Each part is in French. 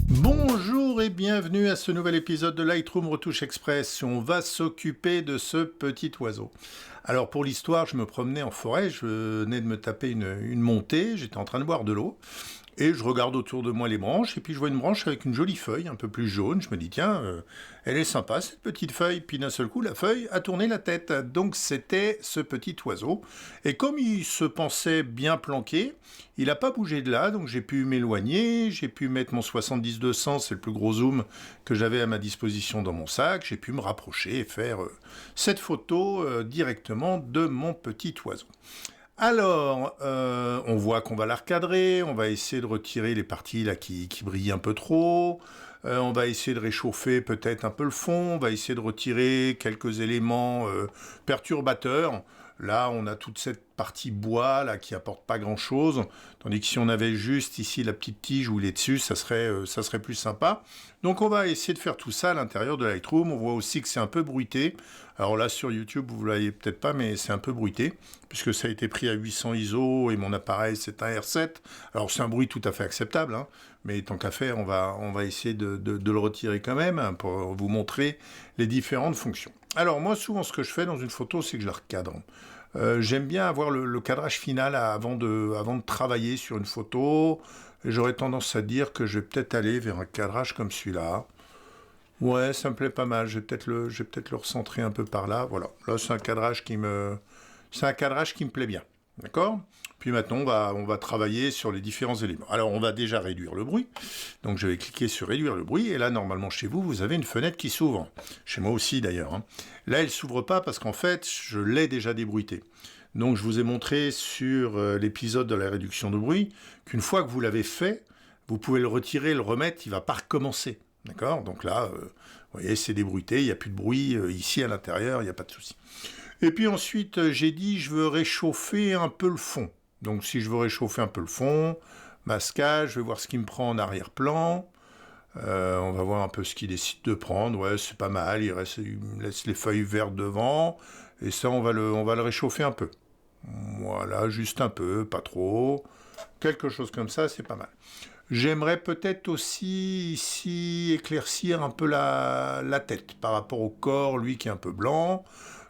Bonjour et bienvenue à ce nouvel épisode de Lightroom Retouche Express. On va s'occuper de ce petit oiseau. Alors pour l'histoire, je me promenais en forêt, je venais de me taper une montée, j'étais en train de boire de l'eau. Et je regarde autour de moi les branches, et puis je vois une branche avec une jolie feuille, un peu plus jaune. Je me dis, tiens, elle est sympa cette petite feuille. Puis d'un seul coup, la feuille a tourné la tête. Donc c'était ce petit oiseau. Et comme il se pensait bien planqué, il n'a pas bougé de là. Donc j'ai pu m'éloigner, j'ai pu mettre mon 70-200, c'est le plus gros zoom que j'avais à ma disposition dans mon sac. J'ai pu me rapprocher et faire cette photo directement de mon petit oiseau. Alors, on voit qu'on va la recadrer, on va essayer de retirer les parties là qui brillent un peu trop, on va essayer de réchauffer peut-être un peu le fond, on va essayer de retirer quelques éléments perturbateurs. Là, on a toute cette partie bois là qui apporte pas grand-chose, tandis que si on avait juste ici la petite tige où il est dessus, ça serait plus sympa. Donc on va essayer de faire tout ça à l'intérieur de Lightroom. On voit aussi que c'est un peu bruité. Alors là sur YouTube, vous ne le voyez peut-être pas, mais c'est un peu bruité, puisque ça a été pris à 800 ISO et mon appareil c'est un R7. Alors c'est un bruit tout à fait acceptable, hein, mais tant qu'à faire, on va essayer de le retirer quand même, hein, pour vous montrer les différentes fonctions. Alors moi souvent ce que je fais dans une photo, c'est que je la recadre. J'aime bien avoir le cadrage final avant de travailler sur une photo. Et j'aurais tendance à dire que je vais peut-être aller vers un cadrage comme celui-là. Ouais, ça me plaît pas mal. Je vais peut-être le recentrer un peu par là. Voilà. Là, c'est un cadrage qui me plaît bien. D'accord ? Puis maintenant, on va travailler sur les différents éléments. Alors, on va déjà réduire le bruit. Donc, je vais cliquer sur réduire le bruit. Et là, normalement, chez vous, vous avez une fenêtre qui s'ouvre. Chez moi aussi, d'ailleurs, hein. Là, elle ne s'ouvre pas parce qu'en fait, je l'ai déjà débruité. Donc, je vous ai montré sur l'épisode de la réduction de bruit qu'une fois que vous l'avez fait, vous pouvez le retirer, le remettre, il ne va pas recommencer. D'accord ? Donc là, vous voyez, c'est débruité, il n'y a plus de bruit ici à l'intérieur, il n'y a pas de souci. Et puis ensuite, j'ai dit, je veux réchauffer un peu le fond. Donc si je veux réchauffer un peu le fond, masquage, je vais voir ce qu'il me prend en arrière-plan. On va voir un peu ce qu'il décide de prendre. Ouais, c'est pas mal, il me laisse les feuilles vertes devant. Et ça, on va le réchauffer un peu. Voilà, juste un peu, pas trop. Quelque chose comme ça, c'est pas mal. J'aimerais peut-être aussi ici éclaircir un peu la tête par rapport au corps, lui qui est un peu blanc.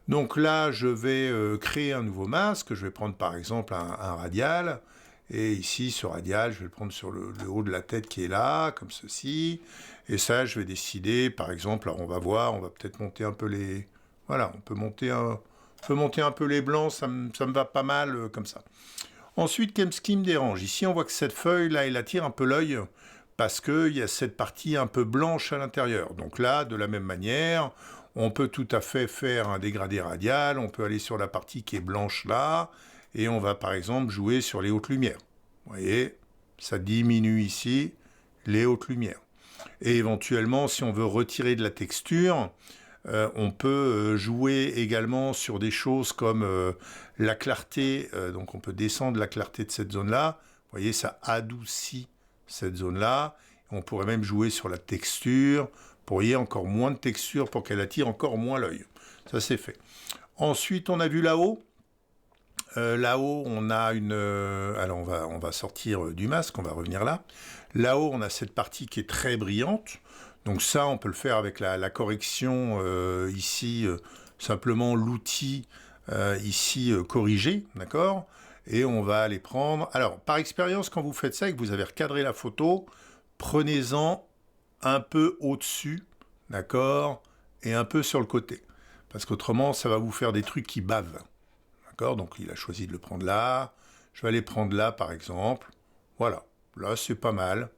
Donc là, je vais créer un nouveau masque. Je vais prendre par exemple un radial. Et ici, ce radial, je vais le prendre sur le haut de la tête qui est là, comme ceci. Et ça, je vais décider, par exemple, alors on va voir, on va peut-être monter un peu les... Voilà, on peut monter un peu les blancs, ça me va pas mal comme ça. Ensuite, qu'est-ce qui me dérange ? Ici, on voit que cette feuille-là, elle attire un peu l'œil parce qu'il y a cette partie un peu blanche à l'intérieur. Donc là, de la même manière, on peut tout à fait faire un dégradé radial, on peut aller sur la partie qui est blanche là, et on va par exemple jouer sur les hautes lumières. Vous voyez, ça diminue ici les hautes lumières. Et éventuellement, si on veut retirer de la texture, on peut jouer également sur des choses comme la clarté, donc on peut descendre la clarté de cette zone-là. Vous voyez, ça adoucit cette zone-là. On pourrait même jouer sur la texture, pour y avoir encore moins de texture, pour qu'elle attire encore moins l'œil. Ça, c'est fait. Ensuite, on a vu là-haut. Là-haut, on a une... alors, on va sortir du masque, on va revenir là. Là-haut, on a cette partie qui est très brillante. Donc ça, on peut le faire avec la correction ici, simplement l'outil ici corrigé, d'accord ? Et on va aller prendre... Alors, par expérience, quand vous faites ça et que vous avez recadré la photo, prenez-en un peu au-dessus, d'accord ? Et un peu sur le côté. Parce qu'autrement, ça va vous faire des trucs qui bavent. D'accord ? Donc, il a choisi de le prendre là. Je vais aller prendre là, par exemple. Voilà. Là, c'est pas mal.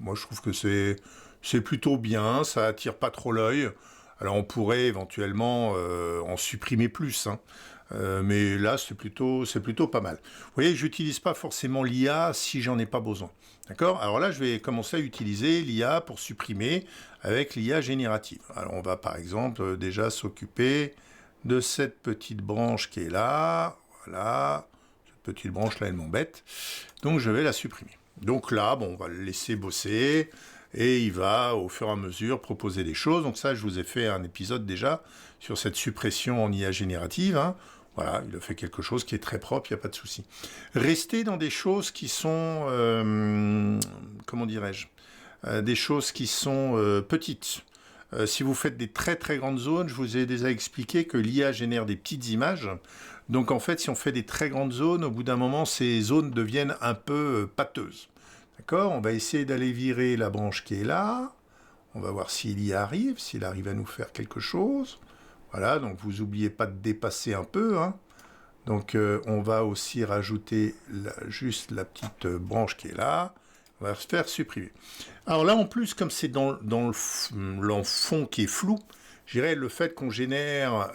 Moi, je trouve que c'est plutôt bien. Ça attire pas trop l'œil. Alors, on pourrait éventuellement en supprimer plus, hein. Mais là, c'est plutôt pas mal. Vous voyez, j'utilise pas forcément l'IA si j'en ai pas besoin. D'accord ? Alors là, je vais commencer à utiliser l'IA pour supprimer avec l'IA générative. Alors, on va par exemple déjà s'occuper de cette petite branche qui est là. Voilà. Cette petite branche-là, elle m'embête. Donc, je vais la supprimer. Donc là, bon, on va le laisser bosser. Et il va, au fur et à mesure, proposer des choses. Donc ça, je vous ai fait un épisode déjà sur cette suppression en IA générative, hein. Voilà, il a fait quelque chose qui est très propre, il n'y a pas de souci. Restez dans des choses qui sont, comment dirais-je, des choses qui sont petites. Si vous faites des très très grandes zones, je vous ai déjà expliqué que l'IA génère des petites images. Donc en fait, si on fait des très grandes zones, au bout d'un moment, ces zones deviennent un peu pâteuses. D'accord? On va essayer d'aller virer la branche qui est là. On va voir s'il y arrive, s'il arrive à nous faire quelque chose. Voilà, donc vous n'oubliez pas de dépasser un peu, hein. Donc on va aussi rajouter juste la petite branche qui est là. On va se faire supprimer. Alors là, en plus, comme c'est dans le fond qui est flou, je dirais le fait qu'on génère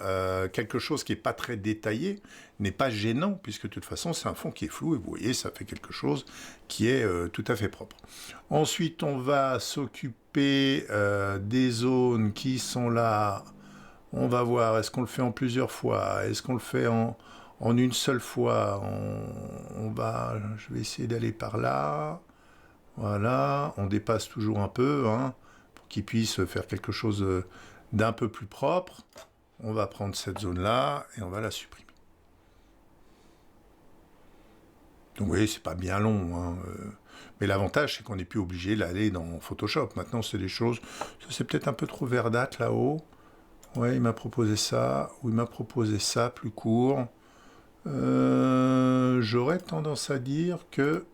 quelque chose qui n'est pas très détaillé n'est pas gênant, puisque de toute façon, c'est un fond qui est flou, et vous voyez, ça fait quelque chose qui est tout à fait propre. Ensuite, on va s'occuper des zones qui sont là. On va voir, est-ce qu'on le fait en plusieurs fois? Est-ce qu'on le fait en une seule fois? Je vais essayer d'aller par là. Voilà, on dépasse toujours un peu, hein, pour qu'il puisse faire quelque chose d'un peu plus propre. On va prendre cette zone-là et on va la supprimer. Donc vous voyez, c'est pas bien long, hein, mais l'avantage, c'est qu'on n'est plus obligé d'aller dans Photoshop. Maintenant, c'est des choses... Ça, c'est peut-être un peu trop verdâtre là-haut. Ouais, il m'a proposé ça, ou il m'a proposé ça, plus court. J'aurais tendance à dire que...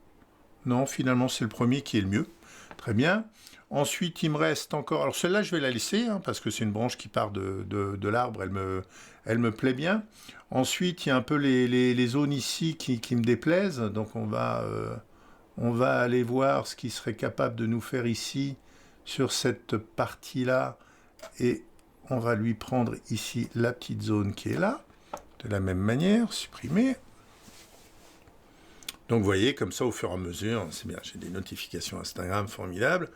Non, finalement, c'est le premier qui est le mieux. Très bien. Ensuite, il me reste encore... Alors, celle-là, je vais la laisser, hein, parce que c'est une branche qui part de l'arbre. Elle me plaît bien. Ensuite, il y a un peu les zones ici qui me déplaisent. Donc, on va aller voir ce qui serait capable de nous faire ici, sur cette partie-là. Et on va lui prendre ici la petite zone qui est là. De la même manière, supprimer. Donc vous voyez, comme ça, au fur et à mesure, c'est bien, j'ai des notifications Instagram formidables.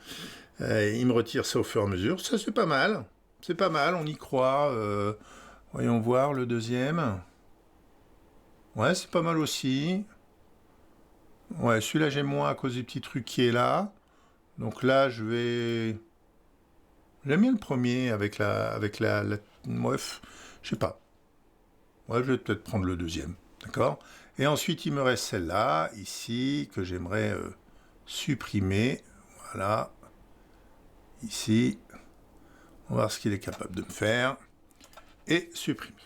Il me retire ça au fur et à mesure. Ça, c'est pas mal. C'est pas mal, on y croit. Voyons voir le deuxième. Ouais, c'est pas mal aussi. Ouais, celui-là, j'aime moins à cause du petit truc qui est là. Donc là, je vais... J'aime bien le premier avec la... Bref, je sais pas. Ouais, je vais peut-être prendre le deuxième. D'accord? Et ensuite, il me reste celle-là, ici, que j'aimerais supprimer. Voilà. Ici. On va voir ce qu'il est capable de me faire. Et supprimer.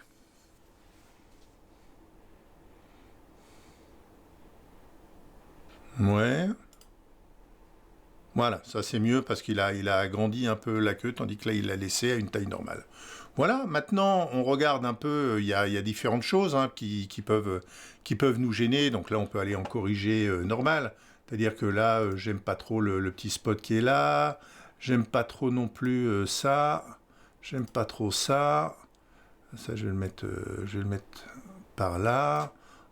Ouais. Voilà, ça c'est mieux parce qu'il a agrandi un peu la queue, tandis que là, il l'a laissé à une taille normale. Voilà, maintenant, on regarde un peu, il y a différentes choses, hein, qui peuvent nous gêner. Donc là, on peut aller en corriger normal. C'est-à-dire que là, j'aime pas trop le petit spot qui est là. J'aime pas trop non plus ça. J'aime pas trop ça. Ça, je vais le mettre par là.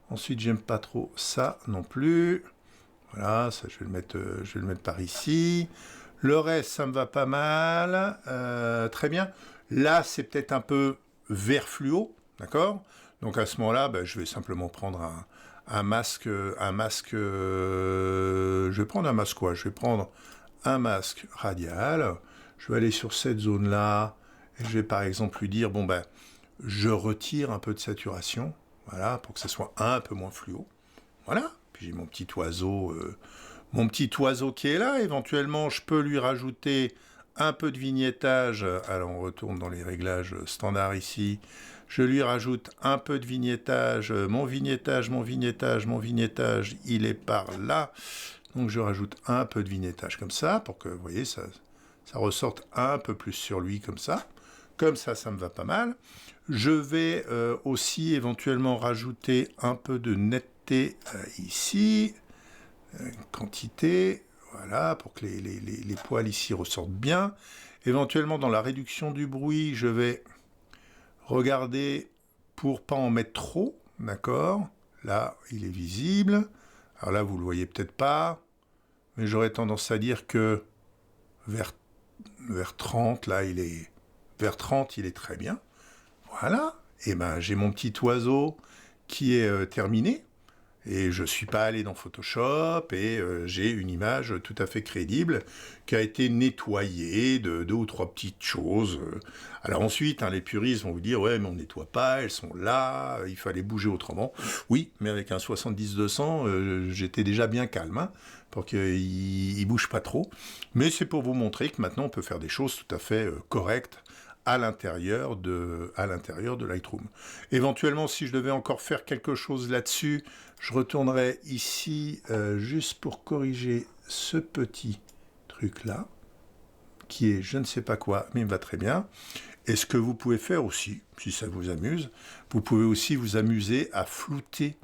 Ensuite, j'aime pas trop ça non plus. Voilà, ça je vais le mettre par ici. Le reste, ça me va pas mal. Très bien. Là, c'est peut-être un peu vert fluo, d'accord? Donc à ce moment-là, je vais simplement prendre un masque. Je vais prendre un masque quoi? Je vais prendre un masque radial. Je vais aller sur cette zone-là. Et je vais par exemple lui dire, je retire un peu de saturation. Voilà, pour que ce soit un peu moins fluo. Voilà. Puis j'ai mon petit oiseau qui est là. Éventuellement, je peux lui rajouter un peu de vignettage. Alors, on retourne dans les réglages standards ici. Je lui rajoute un peu de vignettage. Mon vignettage, il est par là. Donc, je rajoute un peu de vignettage comme ça pour que, vous voyez, ça ressorte un peu plus sur lui comme ça. Comme ça, ça me va pas mal. Je vais aussi éventuellement rajouter un peu de netteté ici. Quantité, voilà, pour que les poils ici ressortent bien. Éventuellement, dans la réduction du bruit, je vais regarder pour pas en mettre trop, d'accord? Là, il est visible. Alors là, vous le voyez peut-être pas, mais j'aurais tendance à dire que vers 30, là, vers 30, il est très bien. Voilà. Et j'ai mon petit oiseau qui est terminé. Et je ne suis pas allé dans Photoshop et j'ai une image tout à fait crédible qui a été nettoyée de 2 ou 3 petites choses. Alors ensuite, les puristes vont vous dire « Ouais, mais on ne nettoie pas, elles sont là, il fallait bouger autrement. » Oui, mais avec un 70-200, j'étais déjà bien calme, pour qu'il ne bouge pas trop. Mais c'est pour vous montrer que maintenant, on peut faire des choses tout à fait correctes à l'intérieur de Lightroom. Éventuellement, si je devais encore faire quelque chose là-dessus, je retournerai ici juste pour corriger ce petit truc-là, qui est je ne sais pas quoi, mais il me va très bien. Et ce que vous pouvez faire aussi, si ça vous amuse, vous pouvez aussi vous amuser à flouter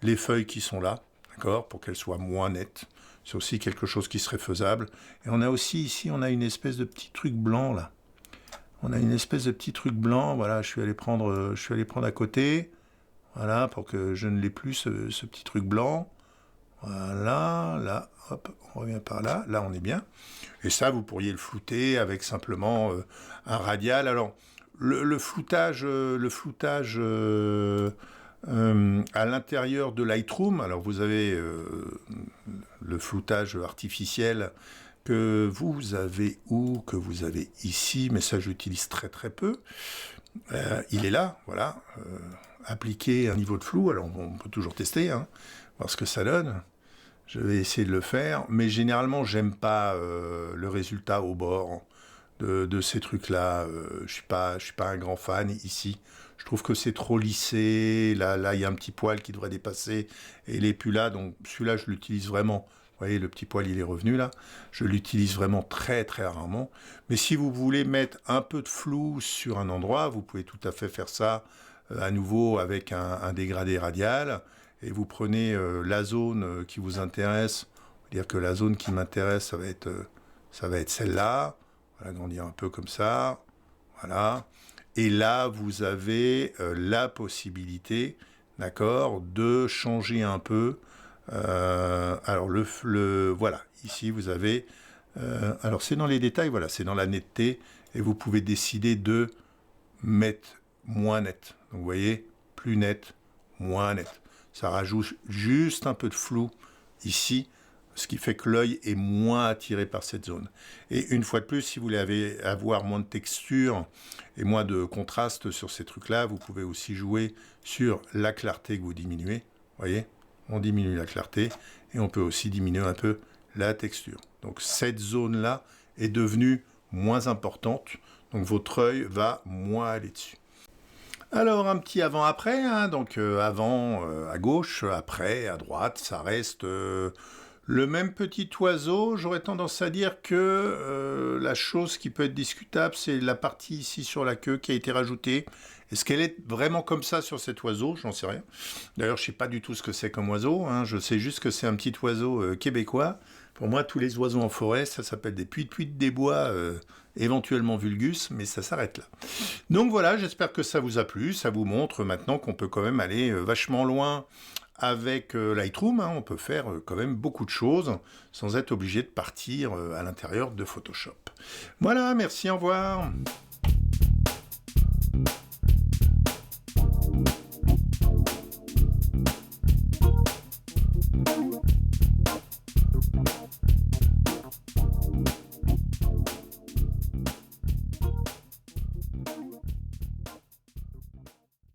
les feuilles qui sont là, d'accord, pour qu'elles soient moins nettes. C'est aussi quelque chose qui serait faisable. Et on a aussi ici, on a une espèce de petit truc blanc là. On a une espèce de petit truc blanc, voilà, je suis allé prendre à côté, voilà, pour que je ne l'ai plus, ce petit truc blanc. Voilà, là, hop, on revient par là, là on est bien. Et ça, vous pourriez le flouter avec simplement un radial. Alors, le floutage à l'intérieur de Lightroom, alors vous avez le floutage artificiel que vous avez que vous avez ici, mais ça j'utilise très très peu. Il est là, voilà. Appliquer un niveau de flou, alors on peut toujours tester, voir ce que ça donne. Je vais essayer de le faire, mais généralement j'aime pas le résultat au bord de ces trucs-là. Je suis pas un grand fan ici. Je trouve que c'est trop lissé. Là, il y a un petit poil qui devrait dépasser et il est plus là. Donc celui-là, je l'utilise vraiment. Vous voyez, le petit poil, il est revenu là. Je l'utilise vraiment très, très rarement. Mais si vous voulez mettre un peu de flou sur un endroit, vous pouvez tout à fait faire ça à nouveau avec un dégradé radial. Et vous prenez la zone qui vous intéresse. On va dire que la zone qui m'intéresse, ça va être celle-là. On va agrandir un peu comme ça. Voilà. Et là, vous avez la possibilité, d'accord, de changer un peu. Alors, voilà, ici, vous avez... alors, c'est dans les détails, voilà, c'est dans la netteté. Et vous pouvez décider de mettre moins net. Donc, vous voyez, plus net, moins net. Ça rajoute juste un peu de flou ici, ce qui fait que l'œil est moins attiré par cette zone. Et une fois de plus, si vous voulez avoir moins de texture et moins de contraste sur ces trucs-là, vous pouvez aussi jouer sur la clarté que vous diminuez. Vous voyez, on diminue la clarté et on peut aussi diminuer un peu la texture. Donc cette zone-là est devenue moins importante, donc votre œil va moins aller dessus. Alors un petit avant-après, donc avant à gauche, après à droite, ça reste le même petit oiseau. J'aurais tendance à dire que la chose qui peut être discutable, c'est la partie ici sur la queue qui a été rajoutée. Est-ce qu'elle est vraiment comme ça sur cet oiseau? J'en sais rien. D'ailleurs, je ne sais pas du tout ce que c'est comme oiseau. Je sais juste que c'est un petit oiseau québécois. Pour moi, tous les oiseaux en forêt, ça s'appelle des puits-de des bois, éventuellement vulgus, mais ça s'arrête là. Donc voilà, j'espère que ça vous a plu. Ça vous montre maintenant qu'on peut quand même aller vachement loin avec Lightroom. On peut faire quand même beaucoup de choses sans être obligé de partir à l'intérieur de Photoshop. Voilà, merci, au revoir.